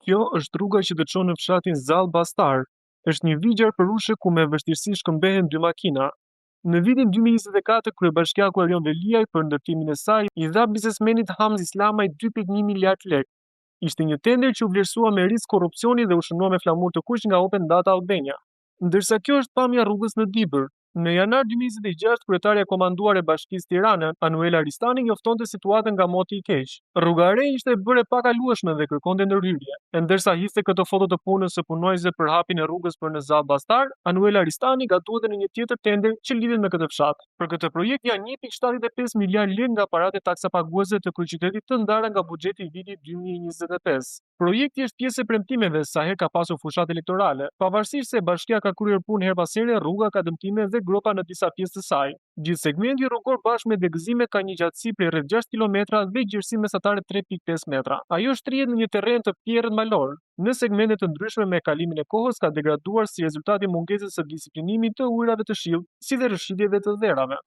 Kjo është rruga që të çon në fshatin Zall Bastar. Është një vigjar përushe ku me vështirësi shkëmbehen dy makina. Në vitin 2024, kryebashkiaku Erion Veliaj për ndërtimin e saj i dha biznesmenit Hamz Islamaj 2,1 miliard lekë. Ishte një tender që u vlerësua me risk korrupsioni dhe u shënua me flamur të kuq nga Open Data Albania. Ndërsa kjo është pamja rrugës në Dibër. Në janar 2026, kryetaria komanduar e Bashkisë Tirana, Anuela Ristani, njoftonte situatën nga moti i keq. Rruga e re ishte bërë e pakalueshme dhe kërkonte ndërhyrje. E ndërsa histe këtë foto të punës së punojësve për hapjen e rrugës për në Zall Bastar, Anuela Ristani gatuhet në një tjetër tender që lidhet me këtë fshat. Për këtë projekt janë 1,75 miliard lekë nga paratë e taksapaguesve të kryeqytetit të ndara nga buxheti i vitit 2025. Projekti është pjesë e premtimeve sa herë ka pasur fushat elektorale, pavarësisht se bashkia ka kryer punë her pas here, rruga ka dëmtime dhe gropa në disa pjesë të saj. Gjithë segmenti rrugor bashkë me degëzime ka një gjatësi prej rreth 6 kilometra dhe gjerësi mesatare 3,5 metra. Ajo shtrihet në një terren të pjerrët malor. Në segmente të ndryshme me kalimin e kohës ka degraduar si rezultati mungesës së disiplinimit të ujërave të shillt, si dhe rrëshqitjeve të dherrave.